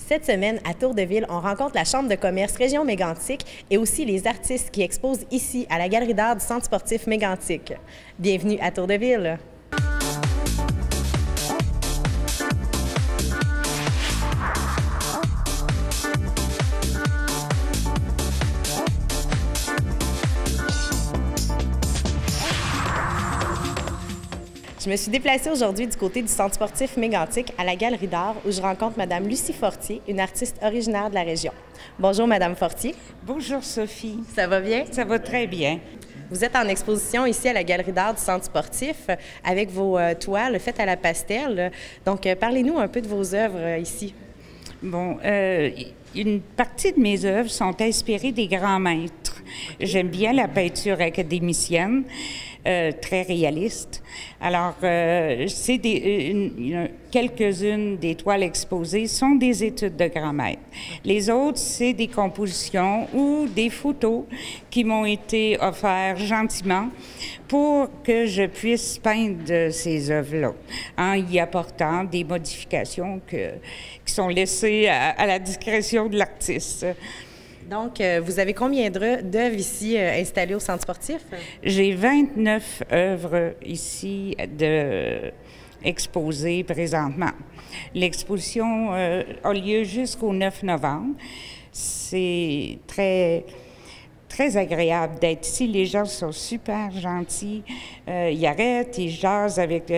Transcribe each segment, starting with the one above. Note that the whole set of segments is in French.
Cette semaine, à Tour-de-Ville, on rencontre la Chambre de commerce Région Mégantic et aussi les artistes qui exposent ici à la Galerie d'art du Centre sportif Mégantic. Bienvenue à Tour-de-Ville! Je me suis déplacée aujourd'hui du côté du Centre sportif Mégantic à la Galerie d'art où je rencontre Mme Lucie Fortier, une artiste originaire de la région. Bonjour, Mme Fortier. Bonjour, Sophie. Ça va bien? Ça va très bien. Vous êtes en exposition ici à la Galerie d'art du Centre sportif avec vos toiles faites à la pastel. Donc, parlez-nous un peu de vos œuvres ici. Bon, une partie de mes œuvres sont inspirées des grands maîtres. J'aime bien la peinture académicienne, très réaliste. Alors, c'est quelques-unes des toiles exposées sont des études de grands maîtres. Les autres, c'est des compositions ou des photos qui m'ont été offertes gentiment pour que je puisse peindre ces œuvres-là, en y apportant des modifications qui sont laissées à la discrétion de l'artiste. Donc, vous avez combien d'œuvres ici installées au Centre sportif? J'ai 29 œuvres ici exposées présentement. L'exposition a lieu jusqu'au 9 novembre. C'est très agréable d'être ici. Les gens sont super gentils. Ils arrêtent, ils jasent avec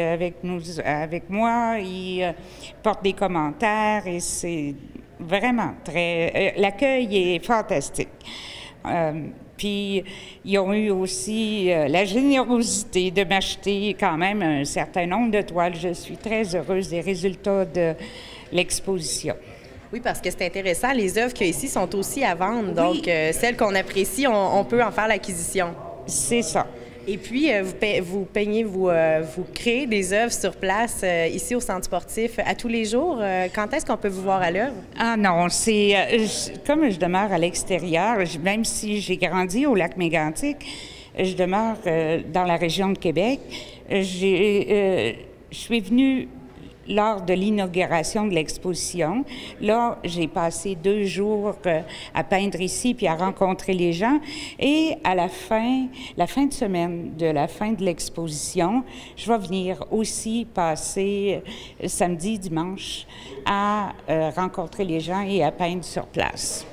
moi, ils portent des commentaires et c'est vraiment l'accueil est fantastique. Puis, ils ont eu aussi la générosité de m'acheter quand même un certain nombre de toiles. Je suis très heureuse des résultats de l'exposition. Oui, parce que c'est intéressant. Les œuvres qu'il y a ici sont aussi à vendre. Donc, celles qu'on apprécie, on peut en faire l'acquisition. C'est ça. Et puis, vous créez des œuvres sur place ici au Centre sportif à tous les jours. Quand est-ce qu'on peut vous voir à l'œuvre? Ah non, c'est comme je demeure à l'extérieur, même si j'ai grandi au lac Mégantic, je demeure dans la région de Québec. Je suis venue lors de l'inauguration de l'exposition. Là, j'ai passé 2 jours à peindre ici puis à rencontrer les gens. Et à la fin de semaine de la fin de l'exposition, je vais venir aussi passer samedi, dimanche à rencontrer les gens et à peindre sur place.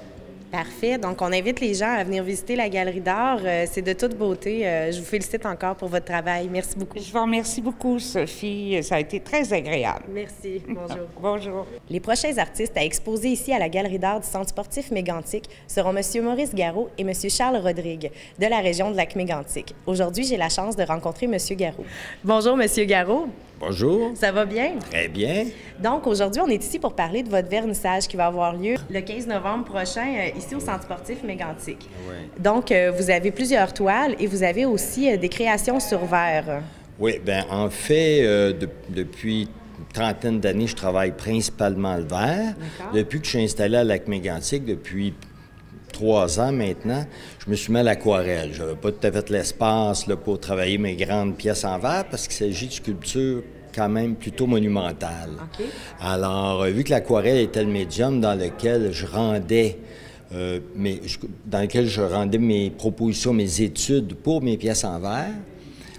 Parfait. Donc, on invite les gens à venir visiter la Galerie d'art. C'est de toute beauté. Je vous félicite encore pour votre travail. Merci beaucoup. Je vous remercie beaucoup, Sophie. Ça a été très agréable. Merci. Bonjour. Bonjour. Les prochains artistes à exposer ici à la Galerie d'art du Centre sportif Mégantic seront M. Maurice Garot et M. Charles Rodrigue de la région de Lac-Mégantic. Aujourd'hui, j'ai la chance de rencontrer M. Garot. Bonjour, M. Garot. Bonjour. Ça va bien? Très bien. Donc, aujourd'hui, on est ici pour parler de votre vernissage qui va avoir lieu le 15 novembre prochain ici au Centre sportif Mégantic. Oui. Donc, vous avez plusieurs toiles et vous avez aussi des créations sur verre. Oui, bien, en fait, depuis une trentaine d'années, je travaille principalement le verre. Depuis que je suis installé à Lac-Mégantic, depuis 3 ans maintenant, je me suis mis à l'aquarelle. Je n'avais pas tout à fait l'espace là, pour travailler mes grandes pièces en verre parce qu'il s'agit de sculptures quand même plutôt monumentales. Okay. Alors, vu que l'aquarelle était le médium dans lequel je rendais mes propositions, mes études pour mes pièces en verre,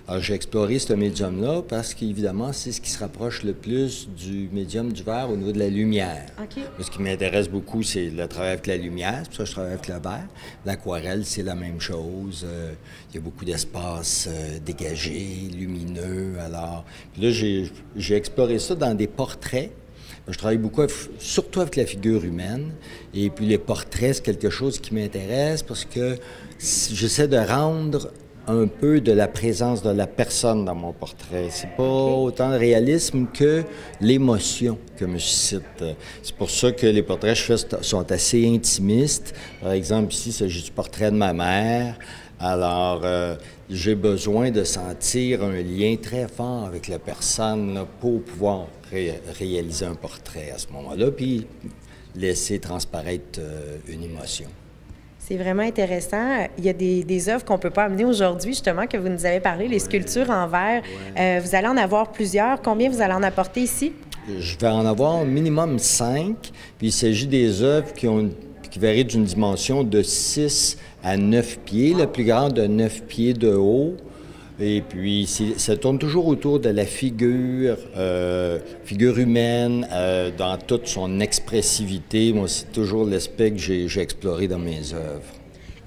alors, j'ai exploré ce médium-là parce qu'évidemment, c'est ce qui se rapproche le plus du médium du verre au niveau de la lumière. Okay. Ce qui m'intéresse beaucoup, c'est le travail avec la lumière. C'est pour ça que je travaille avec le verre. L'aquarelle, c'est la même chose. Il y a beaucoup d'espace dégagé, lumineux. Alors, puis là, j'ai exploré ça dans des portraits. Je travaille beaucoup, surtout avec la figure humaine. Et puis les portraits, c'est quelque chose qui m'intéresse parce que j'essaie de rendre un peu de la présence de la personne dans mon portrait. C'est pas autant le réalisme que l'émotion que me suscite. C'est pour ça que les portraits que je fais sont assez intimistes. Par exemple, ici, il s'agit du portrait de ma mère. Alors, j'ai besoin de sentir un lien très fort avec la personne là, pour pouvoir réaliser un portrait à ce moment-là, puis laisser transparaître une émotion. C'est vraiment intéressant. Il y a des œuvres qu'on ne peut pas amener aujourd'hui, justement, que vous nous avez parlé, les sculptures en verre. Ouais. Vous allez en avoir plusieurs. Combien vous allez en apporter ici? je vais en avoir au minimum 5, puis il s'agit des œuvres qui varient d'une dimension de 6 à 9 pieds, la plus grande de 9 pieds de haut. Et puis, ça tourne toujours autour de la figure humaine, dans toute son expressivité. Moi, c'est toujours l'aspect que j'ai exploré dans mes œuvres.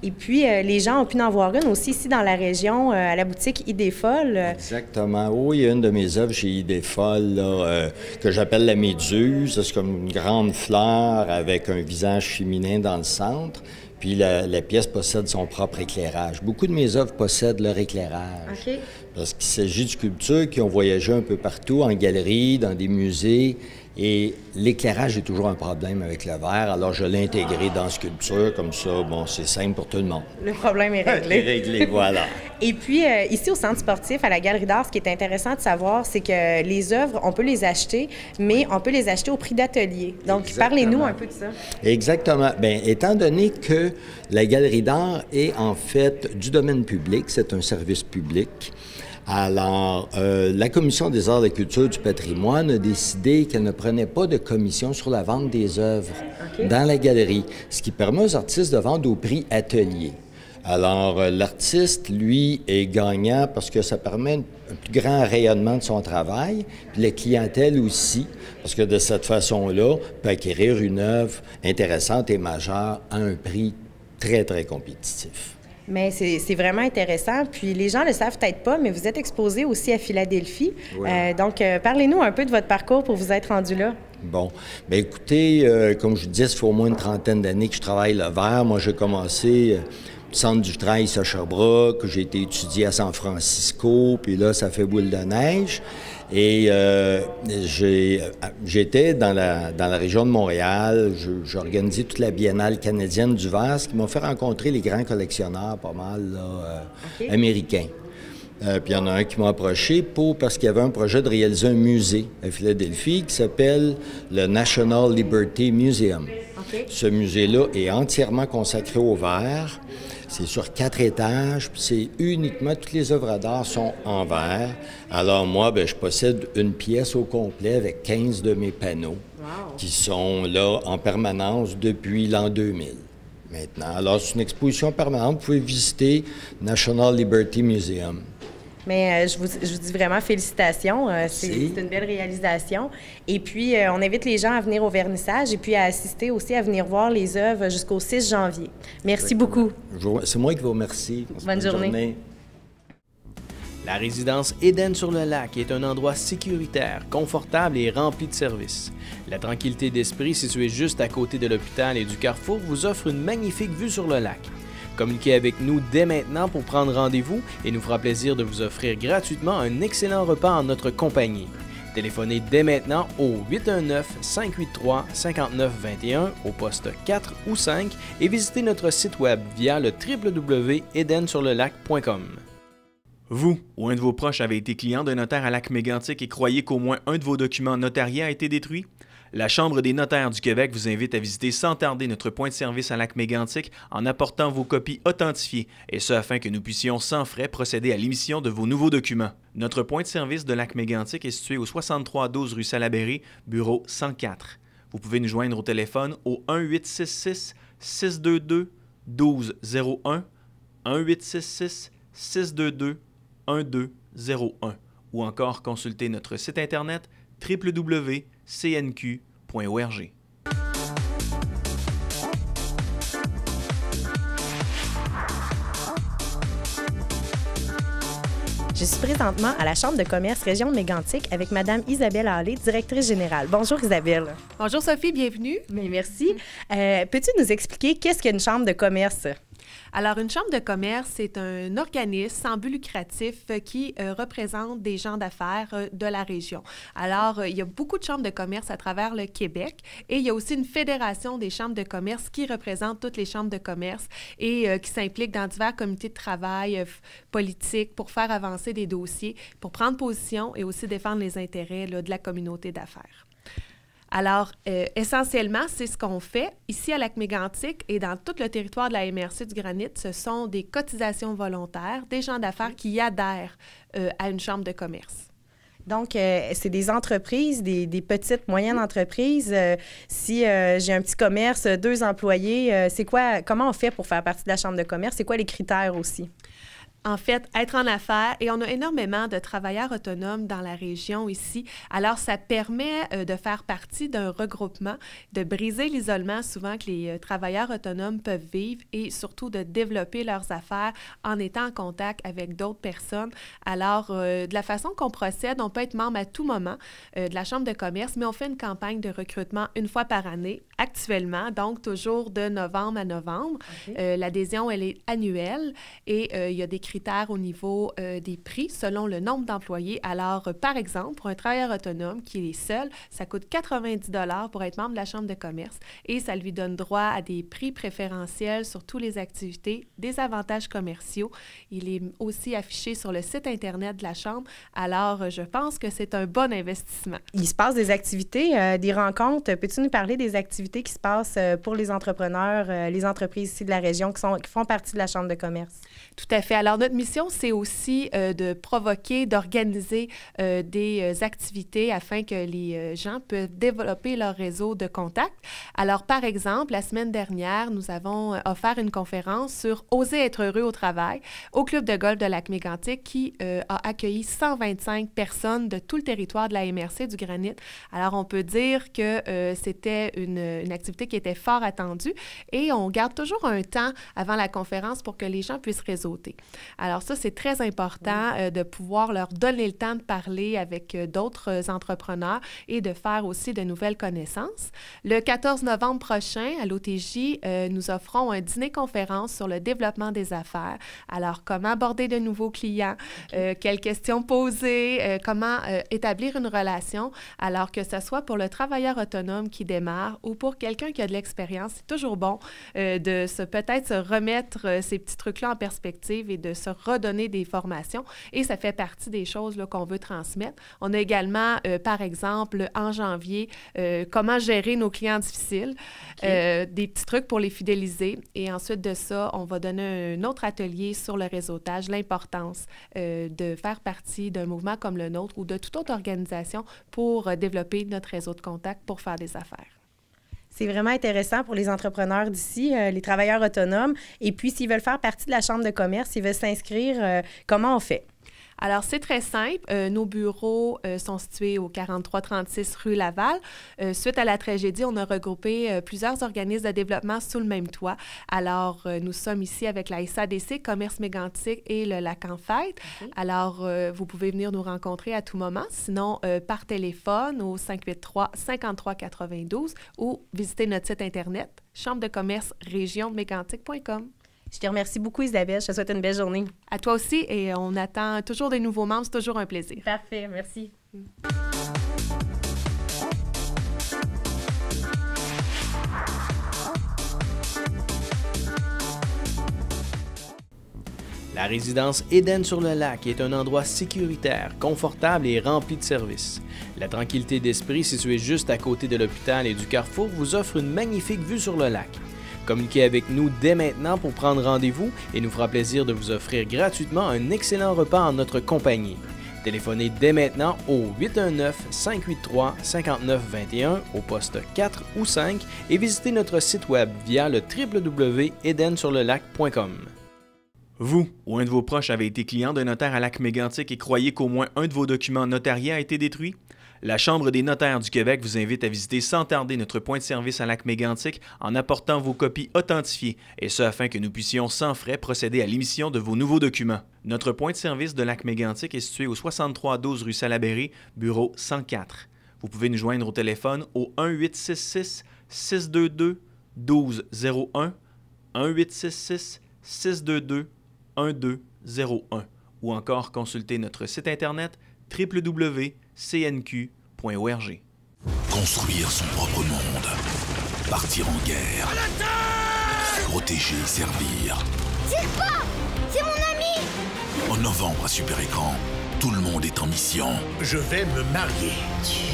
Et puis, les gens ont pu en voir une aussi ici dans la région, à la boutique Idées folles. Exactement. Oui, il y a une de mes œuvres chez Idées folles, là, que j'appelle la méduse. C'est comme une grande fleur avec un visage féminin dans le centre. Puis la pièce possède son propre éclairage. Beaucoup de mes œuvres possèdent leur éclairage. OK. Parce qu'il s'agit de sculptures qui ont voyagé un peu partout, en galerie, dans des musées. Et l'éclairage est toujours un problème avec le verre. Alors, je l'ai intégré dans la sculpture. Comme ça, bon, c'est simple pour tout le monde. Le problème est réglé. est réglé, voilà. Et puis, ici, au Centre sportif, à la Galerie d'art, ce qui est intéressant de savoir, c'est que les œuvres, on peut les acheter, mais on peut les acheter au prix d'atelier. Donc, parlez-nous un peu de ça. Exactement. Bien, étant donné que la Galerie d'art est en fait du domaine public, c'est un service public, alors, la Commission des arts, de la culture et du patrimoine a décidé qu'elle ne prenait pas de commission sur la vente des œuvres dans la galerie, ce qui permet aux artistes de vendre au prix atelier. Alors, l'artiste, lui, est gagnant parce que ça permet un plus grand rayonnement de son travail, puis la clientèle aussi, parce que de cette façon-là, peut acquérir une œuvre intéressante et majeure à un prix très, très compétitif. Mais c'est vraiment intéressant. Puis les gens ne le savent peut-être pas, mais vous êtes exposé aussi à Philadelphie. Oui. Donc, parlez-nous un peu de votre parcours pour vous être rendu là. Bon. Bien, écoutez, comme je vous disais, ça fait au moins une trentaine d'années que je travaille le verre. Moi, j'ai commencé au Centre du Trail à Sherbrooke, j'ai été étudié à San Francisco, puis là, ça fait boule de neige. Et j'étais dans la région de Montréal. J'organisais toute la Biennale canadienne du verre, ce qui m'a fait rencontrer les grands collectionneurs pas mal là, américains. Puis il y en a un qui m'a approché parce qu'il y avait un projet de réaliser un musée à Philadelphie qui s'appelle le National Liberty Museum. Okay. Ce musée-là est entièrement consacré au verre. C'est sur 4 étages, puis c'est uniquement, toutes les œuvres d'art sont en verre. Alors moi, bien, je possède une pièce au complet avec 15 de mes panneaux qui sont là en permanence depuis l'an 2000. Maintenant, alors c'est une exposition permanente. Vous pouvez visiter National Liberty Museum. Mais je vous dis vraiment félicitations. C'est une belle réalisation. Et puis, on invite les gens à venir au vernissage et puis à assister aussi, à venir voir les œuvres jusqu'au 6 janvier. Merci beaucoup. C'est moi qui vous remercie. Bonne journée. La résidence Éden-sur-le-Lac est un endroit sécuritaire, confortable et rempli de services. La tranquillité d'esprit, située juste à côté de l'hôpital et du carrefour, vous offre une magnifique vue sur le lac. Communiquez avec nous dès maintenant pour prendre rendez-vous et nous fera plaisir de vous offrir gratuitement un excellent repas en notre compagnie. Téléphonez dès maintenant au 819-583-5921 au poste 4 ou 5 et visitez notre site web via le www.edensurlelac.com. Vous ou un de vos proches avez été client d'un notaire à Lac-Mégantic et croyez qu'au moins un de vos documents notariés a été détruit? La Chambre des notaires du Québec vous invite à visiter sans tarder notre point de service à Lac-Mégantic en apportant vos copies authentifiées, et ce afin que nous puissions sans frais procéder à l'émission de vos nouveaux documents. Notre point de service de Lac-Mégantic est situé au 6312 rue Salaberry, bureau 104. Vous pouvez nous joindre au téléphone au 1-866-622-1201, 1-866-622-1201 ou encore consulter notre site internet www.cnq.org. Je suis présentement à la Chambre de commerce Région de Mégantic avec Mme Isabelle Hallé, directrice générale. Bonjour Isabelle. Bonjour Sophie, bienvenue. Bien, merci. Peux-tu nous expliquer qu'est-ce qu'une chambre de commerce? Alors, une chambre de commerce, c'est un organisme sans but lucratif qui représente des gens d'affaires de la région. Alors, il y a beaucoup de chambres de commerce à travers le Québec et il y a aussi une fédération des chambres de commerce qui représente toutes les chambres de commerce et qui s'implique dans divers comités de travail politiques pour faire avancer des dossiers, pour prendre position et aussi défendre les intérêts là, de la communauté d'affaires. Alors, essentiellement, c'est ce qu'on fait ici à Lac-Mégantic et dans tout le territoire de la MRC du Granit. Ce sont des cotisations volontaires, des gens d'affaires qui adhèrent à une chambre de commerce. Donc, c'est des entreprises, des petites, moyennes entreprises. Si j'ai un petit commerce, 2 employés, comment on fait pour faire partie de la Chambre de commerce? C'est quoi les critères aussi? En fait, être en affaires, et on a énormément de travailleurs autonomes dans la région ici. Alors, ça permet de faire partie d'un regroupement, de briser l'isolement souvent que les travailleurs autonomes peuvent vivre et surtout de développer leurs affaires en étant en contact avec d'autres personnes. Alors, de la façon qu'on procède, on peut être membre à tout moment de la Chambre de commerce, mais on fait une campagne de recrutement une fois par année, actuellement, donc toujours de novembre à novembre. Okay. L'adhésion, elle est annuelle et il y a des critères au niveau des prix selon le nombre d'employés. Alors, par exemple, pour un travailleur autonome qui est seul, ça coûte 90 $ pour être membre de la Chambre de commerce et ça lui donne droit à des prix préférentiels sur toutes les activités, des avantages commerciaux. Il est aussi affiché sur le site Internet de la Chambre. Alors, je pense que c'est un bon investissement. Il se passe des activités, des rencontres. Peux-tu nous parler des activités qui se passent pour les entrepreneurs, les entreprises ici de la région qui font partie de la Chambre de commerce? Tout à fait. Alors, notre mission, c'est aussi de provoquer, d'organiser des activités afin que les gens puissent développer leur réseau de contacts. Alors, par exemple, la semaine dernière, nous avons offert une conférence sur « Oser être heureux au travail » au Club de golf de Lac-Mégantic qui a accueilli 125 personnes de tout le territoire de la MRC du Granit. Alors, on peut dire que c'était une activité qui était fort attendue et on garde toujours un temps avant la conférence pour que les gens puissent réseauter. Alors ça, c'est très important de pouvoir leur donner le temps de parler avec d'autres entrepreneurs et de faire aussi de nouvelles connaissances. Le 14 novembre prochain, à l'OTJ, nous offrons un dîner-conférence sur le développement des affaires. Alors, comment aborder de nouveaux clients, quelles questions poser, comment établir une relation, alors que ce soit pour le travailleur autonome qui démarre ou pour quelqu'un qui a de l'expérience. C'est toujours bon de peut-être se remettre ces petits trucs-là en perspective et de se redonner des formations. Et ça fait partie des choses là, qu'on veut transmettre. On a également, par exemple, en janvier, comment gérer nos clients difficiles, des petits trucs pour les fidéliser. Et ensuite de ça, on va donner un autre atelier sur le réseautage, l'importance de faire partie d'un mouvement comme le nôtre ou de toute autre organisation pour développer notre réseau de contacts pour faire des affaires. C'est vraiment intéressant pour les entrepreneurs d'ici, les travailleurs autonomes. Et puis, s'ils veulent faire partie de la Chambre de commerce, s'ils veulent s'inscrire, comment on fait? Alors, c'est très simple. Nos bureaux sont situés au 4336 rue Laval. Suite à la tragédie, on a regroupé plusieurs organismes de développement sous le même toit. Alors, nous sommes ici avec la SADC, Commerce Mégantic et le Lac en Fête. Okay. Alors, vous pouvez venir nous rencontrer à tout moment. Sinon, par téléphone au 583-5392 ou visiter notre site Internet, chambre-de-commerce-région-mégantic.com. Je te remercie beaucoup, Isabelle. Je te souhaite une belle journée. À toi aussi, et on attend toujours des nouveaux membres. C'est toujours un plaisir. Parfait, merci. La résidence Éden-sur-le-Lac est un endroit sécuritaire, confortable et rempli de services. La tranquillité d'esprit, située juste à côté de l'hôpital et du carrefour, vous offre une magnifique vue sur le lac. Communiquez avec nous dès maintenant pour prendre rendez-vous et nous fera plaisir de vous offrir gratuitement un excellent repas en notre compagnie. Téléphonez dès maintenant au 819-583-5921 au poste 4 ou 5 et visitez notre site web via le www.edensurlelac.com. Vous ou un de vos proches avez été client d'un notaire à Lac-Mégantic et croyez qu'au moins un de vos documents notariés a été détruit? La Chambre des notaires du Québec vous invite à visiter sans tarder notre point de service à Lac-Mégantic en apportant vos copies authentifiées, et ce afin que nous puissions sans frais procéder à l'émission de vos nouveaux documents. Notre point de service de Lac-Mégantic est situé au 6312 rue Salaberry, bureau 104. Vous pouvez nous joindre au téléphone au 1-866-622-1201, 1-866-622-1201 ou encore consulter notre site internet www.cnq.org. Construire son propre monde. Partir en guerre. Protéger et servir. Tire pas! C'est mon ami! En novembre à Super Écran, tout le monde est en mission. Je vais me marier. Tu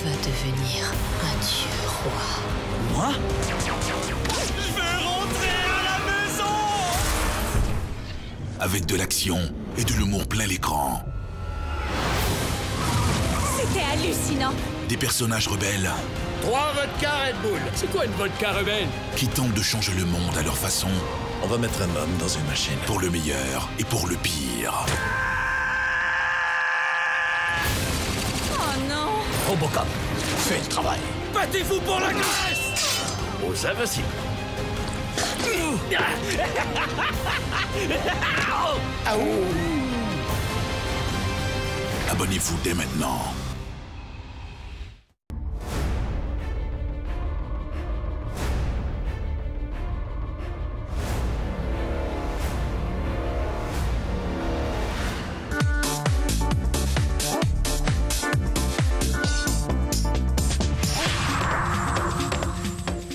vas devenir un dieu roi. Moi? Je veux rentrer à la maison! Avec de l'action et de l'humour plein l'écran. hallucinant. Des personnages rebelles 3 vodka Red Bull. C'est quoi une vodka rebelle? qui tentent de changer le monde à leur façon. On va mettre un homme dans une machine. Pour le meilleur et pour le pire. Oh non. Robocop, fais le travail. Battez-vous pour la Grèce! Aux invincibles. Abonnez-vous dès maintenant.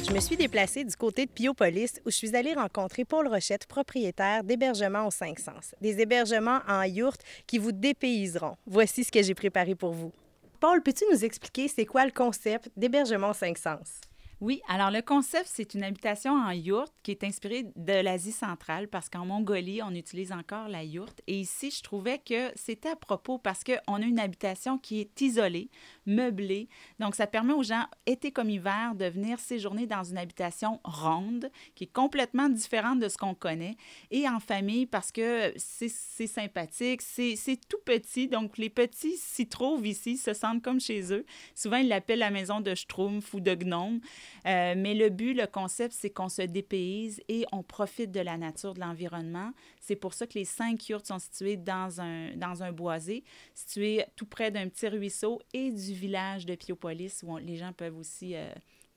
Je me suis déplacée du côté de Piopolis où je suis allée rencontrer Paul Rochette, propriétaire d'hébergements aux 5 sens. Des hébergements en yourte qui vous dépayseront. Voici ce que j'ai préparé pour vous. Paul, peux-tu nous expliquer c'est quoi le concept d'hébergement aux 5 sens? Oui, alors le concept, c'est une habitation en yourte qui est inspirée de l'Asie centrale parce qu'en Mongolie, on utilise encore la yourte. Et ici, je trouvais que c'était à propos parce qu'on a une habitation qui est isolée, meublée. Donc, ça permet aux gens, été comme hiver, de venir séjourner dans une habitation ronde qui est complètement différente de ce qu'on connaît et en famille parce que c'est sympathique, c'est tout petit. Donc, les petits s'y trouvent ici, se sentent comme chez eux. Souvent, ils l'appellent la maison de Schtroumpf ou de Gnome. Mais le but, le concept, c'est qu'on se dépayse et on profite de la nature, de l'environnement. C'est pour ça que les 5 yourtes sont situées dans un boisé, situé tout près d'un petit ruisseau et du village de Piopolis où les gens peuvent aussi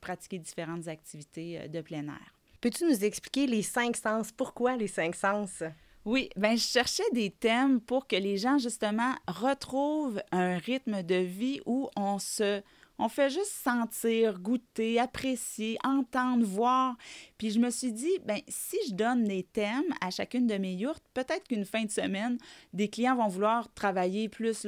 pratiquer différentes activités de plein air. Peux-tu nous expliquer les 5 sens? Pourquoi les 5 sens? Oui, bien, je cherchais des thèmes pour que les gens, justement, retrouvent un rythme de vie où on fait juste sentir, goûter, apprécier, entendre, voir. Puis je me suis dit, bien, si je donne des thèmes à chacune de mes yourtes, peut-être qu'une fin de semaine, des clients vont vouloir travailler plus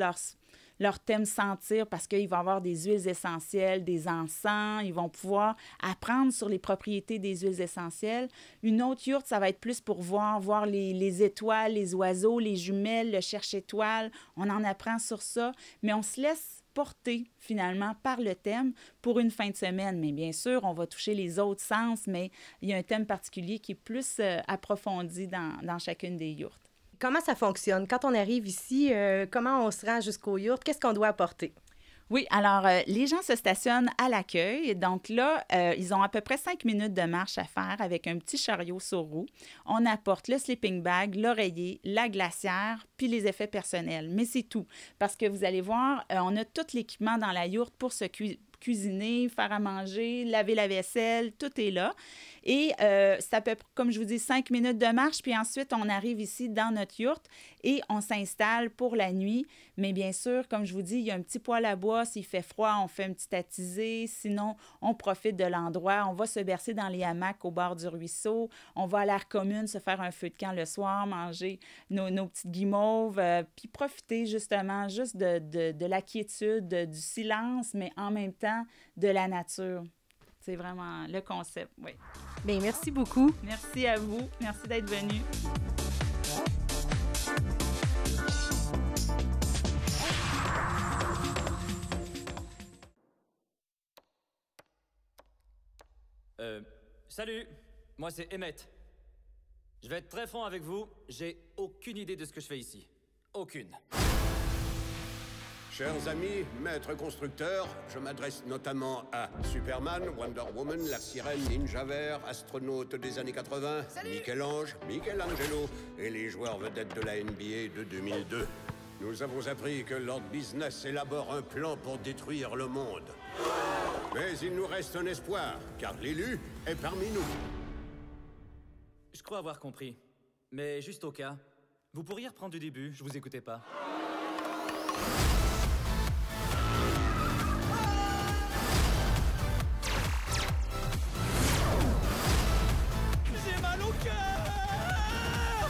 leur thème sentir parce qu'ils vont avoir des huiles essentielles, des encens, ils vont pouvoir apprendre sur les propriétés des huiles essentielles. Une autre yourte, ça va être plus pour voir les étoiles, les oiseaux, les jumelles, le cherche-étoile. On en apprend sur ça, mais on se laisse porter finalement par le thème pour une fin de semaine. Mais bien sûr, on va toucher les autres sens, mais il y a un thème particulier qui est plus approfondi dans chacune des yourtes. Comment ça fonctionne? Quand on arrive ici, comment on se rend jusqu'aux yourtes? Qu'est-ce qu'on doit apporter? Oui, alors les gens se stationnent à l'accueil. Donc là, ils ont à peu près 5 minutes de marche à faire avec un petit chariot sur roue. On apporte le sleeping bag, l'oreiller, la glacière, puis les effets personnels. Mais c'est tout. Parce que vous allez voir, on a tout l'équipement dans la yourte pour se cuisiner, faire à manger, laver la vaisselle, tout est là. Et c'est à peu près, comme je vous dis, 5 minutes de marche, puis ensuite, on arrive ici dans notre yourte et on s'installe pour la nuit. Mais bien sûr, comme je vous dis, il y a un petit poêle à bois. S'il fait froid, on fait une petite attisée. Sinon, on profite de l'endroit. On va se bercer dans les hamacs au bord du ruisseau. On va à l'air commune se faire un feu de camp le soir, manger nos petites guimauves, puis profiter justement juste de la quiétude, du silence, mais en même temps, de la nature. C'est vraiment le concept, oui. Bien, merci beaucoup. Merci à vous. Merci d'être venu. Salut, moi c'est Emmett. Je vais être très franc avec vous, j'ai aucune idée de ce que je fais ici. Aucune. Chers amis, maîtres constructeurs, je m'adresse notamment à Superman, Wonder Woman, la Sirène, Ninja Vert, astronaute des années 80, Michel-Ange, Michelangelo et les joueurs vedettes de la NBA de 2002. Nous avons appris que Lord Business élabore un plan pour détruire le monde. Mais il nous reste un espoir, car l'élu est parmi nous. Je crois avoir compris. Mais juste au cas, vous pourriez reprendre du début, je vous écoutais pas. J'ai mal au cœur!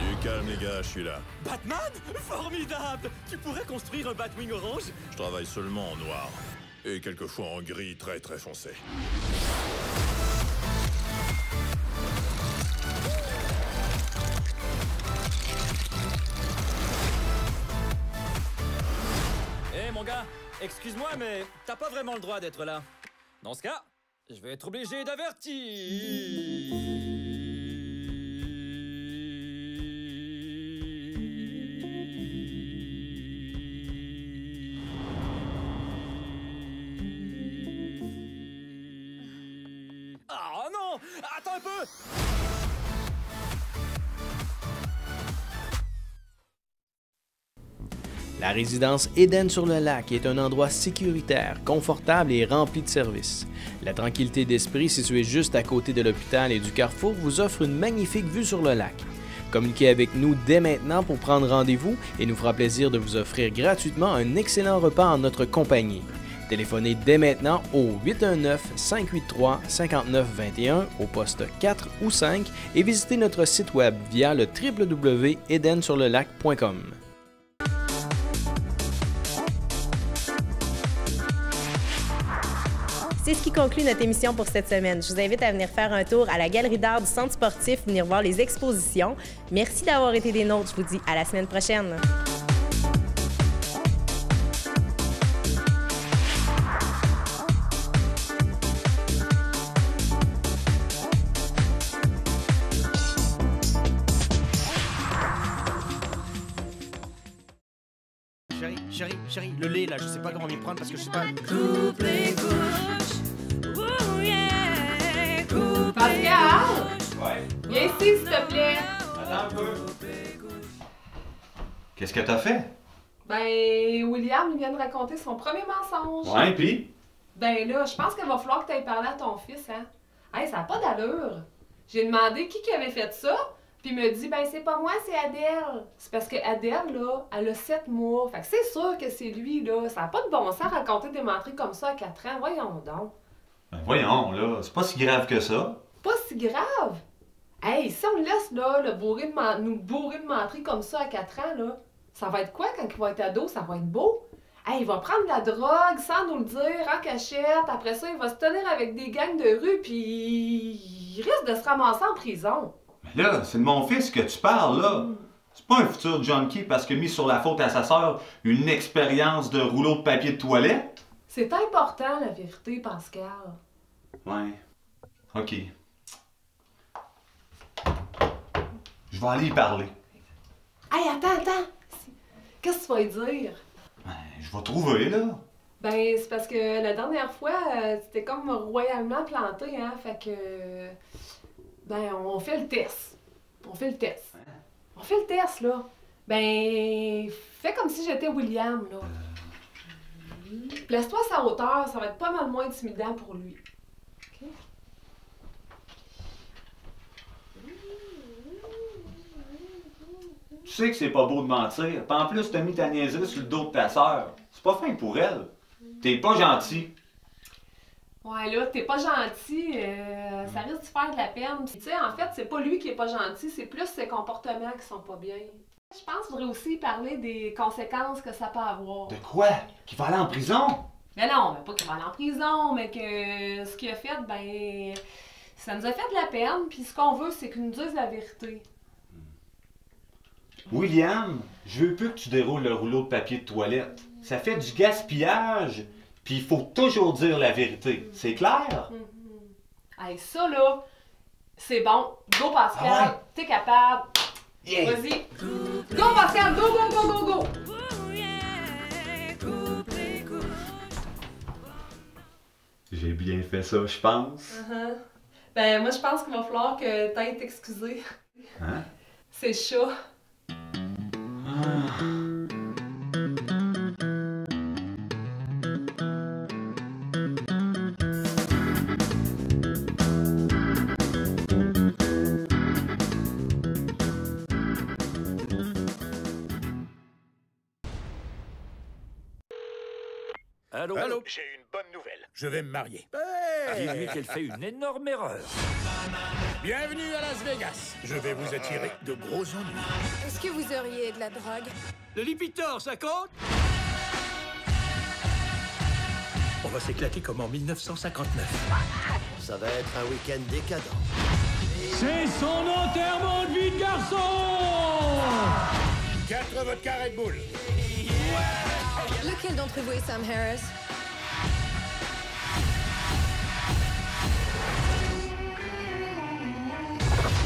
Du calme les gars, je suis là. Batman? Formidable! Tu pourrais construire un Batwing orange? Je travaille seulement en noir. Et quelquefois en gris très très foncé. mon gars. Excuse-moi, mais t'as pas vraiment le droit d'être là. Dans ce cas, je vais être obligé d'avertir. Ah non! Attends un peu! La résidence Éden-sur-le-Lac est un endroit sécuritaire, confortable et rempli de services. La tranquillité d'esprit située juste à côté de l'hôpital et du carrefour vous offre une magnifique vue sur le lac. Communiquez avec nous dès maintenant pour prendre rendez-vous et nous fera plaisir de vous offrir gratuitement un excellent repas en notre compagnie. Téléphonez dès maintenant au 819-583-5921 au poste 4 ou 5 et visitez notre site web via le www.edensurlelac.com. C'est ce qui conclut notre émission pour cette semaine. Je vous invite à venir faire un tour à la Galerie d'art du Centre sportif, venir voir les expositions. Merci d'avoir été des nôtres. Je vous dis à la semaine prochaine. Chérie, le lait là, je sais pas comment m'y prendre parce que je sais pas. Coupe les couches. Oh yeah. Coupe Pascal! Ouais? Viens ici, s'il te plaît. Attends un peu. Qu'est-ce que t'as fait? Ben, William, il vient de raconter son premier mensonge. Ouais, pis? Ben là, je pense qu'il va falloir que tu ailles parler à ton fils, hein. Hey, ça n'a pas d'allure. J'ai demandé qui avait fait ça. Puis il me dit, ben c'est pas moi, c'est Adèle. C'est parce que Adèle, là, elle a 7 mois. Fait que c'est sûr que c'est lui, là. Ça n'a pas de bon sens raconter des menteries comme ça à 4 ans. Voyons donc. Ben voyons, là, c'est pas si grave que ça. Pas si grave. Hey, si on le laisse, là, nous bourrer de menteries comme ça à 4 ans, là, ça va être quoi quand il va être ado? Ça va être beau. Hey, il va prendre de la drogue sans nous le dire, en cachette. Après ça, il va se tenir avec des gangs de rue, puis il risque de se ramasser en prison. Mais là, c'est de mon fils que tu parles, là. C'est pas un futur junkie parce qu'il a mis sur la faute à sa sœur une expérience de rouleau de papier de toilette. C'est important, la vérité, Pascal. Ouais. OK. Je vais aller y parler. Hey, attends. Qu'est-ce que tu vas lui dire? Ben, je vais trouver, là. Ben, c'est parce que la dernière fois, c'était comme royalement planté, hein. Fait que... Ben, on fait le test. On fait le test, là. Ben, fais comme si j'étais William, là. Place-toi à sa hauteur, ça va être pas mal moins intimidant pour lui. OK? Tu sais que c'est pas beau de mentir. Puis en plus, t'as mis ta niaiserie sur le dos de ta sœur. C'est pas fin pour elle. T'es pas gentil. Ouais, là, t'es pas gentil, ça risque de faire de la peine. Puis, tu sais, en fait, c'est pas lui qui est pas gentil, c'est plus ses comportements qui sont pas bien. Je pense qu'il faudrait aussi parler des conséquences que ça peut avoir. De quoi? Qu'il va aller en prison? Mais non, mais pas qu'il va aller en prison, mais que ce qu'il a fait, ben, ça nous a fait de la peine, puis ce qu'on veut, c'est qu'il nous dise la vérité. William, je veux plus que tu déroules le rouleau de papier de toilette. Ça fait du gaspillage. Puis il faut toujours dire la vérité. C'est clair? Hey, ça là, c'est bon. Go Pascal, ah ouais. T'es capable. Yeah. Vas-y. Go Pascal, go! J'ai bien fait ça, je pense. Ben moi je pense qu'il va falloir que t'ailles t'excuser. Hein? C'est chaud. Allô? J'ai une bonne nouvelle. Je vais me marier. Dis-lui qu'elle fait une énorme erreur. Bienvenue à Las Vegas. Je vais vous attirer de gros ennuis. Est-ce que vous auriez de la drogue? Le Lipitor, ça compte? On va s'éclater comme en 1959. Ça va être un week-end décadent. C'est son enterrement de vie de garçon! 4 vodka Red Bull. Lequel d'entre vous est Sam Harris?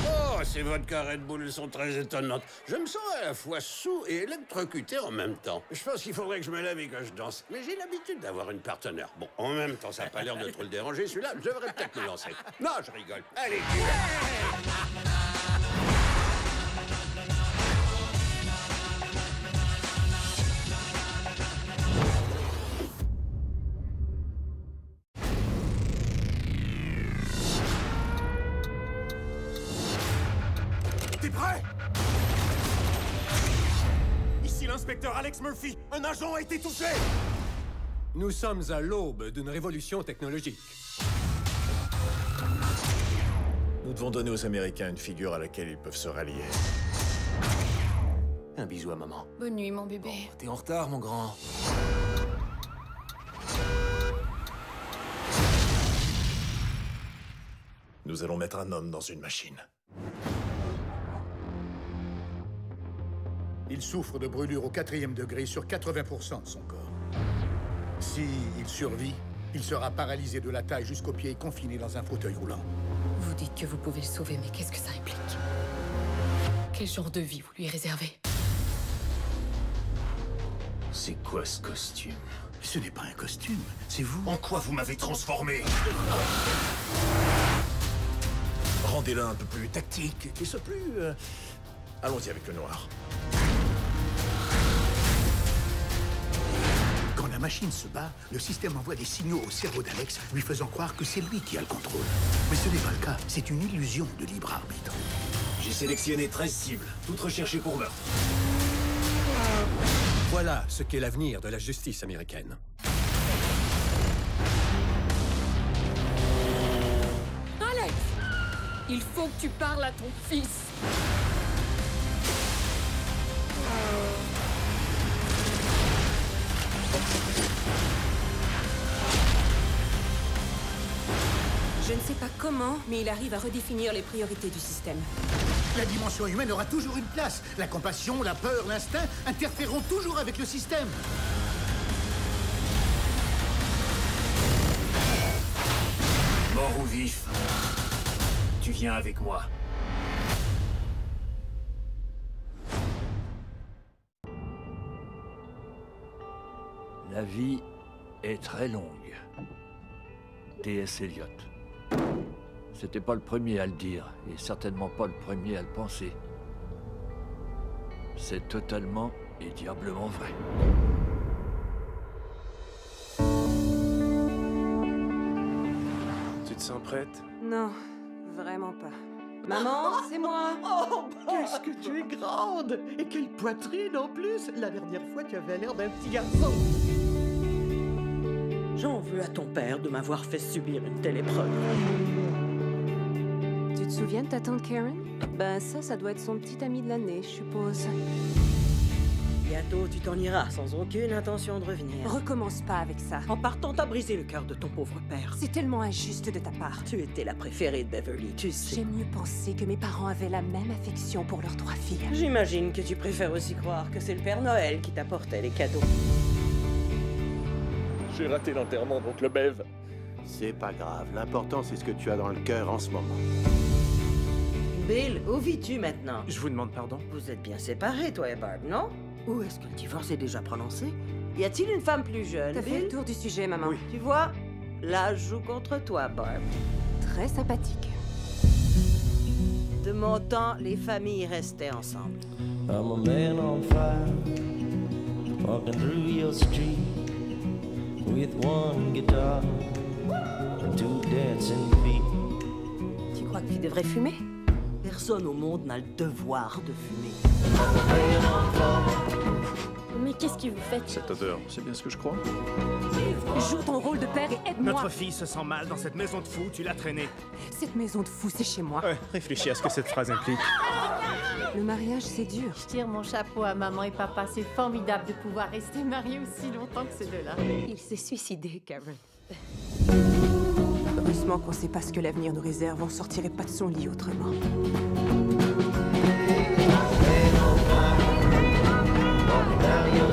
Oh, ces vodka Red Bull sont très étonnantes. Je me sens à la fois saoul et électrocuté en même temps. Je pense qu'il faudrait que je me lève et que je danse. Mais j'ai l'habitude d'avoir une partenaire. Bon, en même temps, ça n'a pas l'air de trop le déranger. Celui-là, je devrais peut-être me lancer. Non, je rigole. Allez, T'es prêt? Ici l'inspecteur Alex Murphy. Un agent a été touché. Nous sommes à l'aube d'une révolution technologique. Nous devons donner aux Américains une figure à laquelle ils peuvent se rallier. Un bisou à maman. Bonne nuit, mon bébé. T'es en retard, mon grand. Nous allons mettre un homme dans une machine. Il souffre de brûlures au 4e degré sur 80% de son corps. S'il survit, il sera paralysé de la taille jusqu'aux pieds et confiné dans un fauteuil roulant. Vous dites que vous pouvez le sauver, mais qu'est-ce que ça implique? Quel genre de vie vous lui réservez? C'est quoi ce costume? Ce n'est pas un costume, c'est vous. En quoi vous m'avez transformé? Rendez-le un peu plus tactique, et ce plus... Allons-y avec le noir. Quand la machine se bat, le système envoie des signaux au cerveau d'Alex, lui faisant croire que c'est lui qui a le contrôle. Mais ce n'est pas le cas, c'est une illusion de libre arbitre. J'ai sélectionné 13 cibles, toutes recherchées pour meurtre. Voilà ce qu'est l'avenir de la justice américaine. Alex! Il faut que tu parles à ton fils. Je ne sais pas comment, mais il arrive à redéfinir les priorités du système. La dimension humaine aura toujours une place. La compassion, la peur, l'instinct interféreront toujours avec le système. Mort ou vif, tu viens avec moi. La vie est très longue. T.S. Eliot. C'était pas le premier à le dire, et certainement pas le premier à le penser. C'est totalement et diablement vrai. Tu te sens prête? Non, vraiment pas. Maman, c'est moi! Oh, qu'est-ce que tu es grande! Et quelle poitrine en plus! La dernière fois, tu avais l'air d'un petit garçon. J'en veux à ton père de m'avoir fait subir une telle épreuve. Tu te souviens de ta tante Karen? Ben ça doit être son petit ami de l'année, je suppose. Bientôt, tu t'en iras sans aucune intention de revenir. Recommence pas avec ça. En partant, t'as brisé le cœur de ton pauvre père. C'est tellement injuste de ta part. Tu étais la préférée de Beverly, tu sais. J'aime mieux penser que mes parents avaient la même affection pour leurs 3 filles. J'imagine que tu préfères aussi croire que c'est le Père Noël qui t'apportait les cadeaux. J'ai raté l'enterrement d'oncle Bev. C'est pas grave, l'important c'est ce que tu as dans le cœur en ce moment. Bill, où vis-tu maintenant? Je vous demande pardon? Vous êtes bien séparés, toi et Barb, non? Ou est-ce que le divorce est déjà prononcé? Y a-t-il une femme plus jeune, T'as Bill? fait le tour du sujet, maman. Oui. Tu vois, là, je joue contre toi, Barb. Très sympathique. De mon temps, les familles restaient ensemble. I'm a man on fire, walking through your street with one guitar and 2 dancing feet. Tu crois que tu devrais fumer? Personne au monde n'a le devoir de fumer. Mais qu'est-ce que vous faites? Cette odeur, c'est bien ce que je crois? Joue ton rôle de père et aide-moi. Notre fille se sent mal dans cette maison de fous, tu l'as traînée. Cette maison de fous, c'est chez moi. Ouais, réfléchis à ce que cette phrase implique. Le mariage, c'est dur. Je tire mon chapeau à maman et papa. C'est formidable de pouvoir rester mariés aussi longtemps que ces deux-là. Il s'est suicidé, Karen. Heureusement qu'on sait pas ce que l'avenir nous réserve. On sortirait pas de son lit autrement. Down your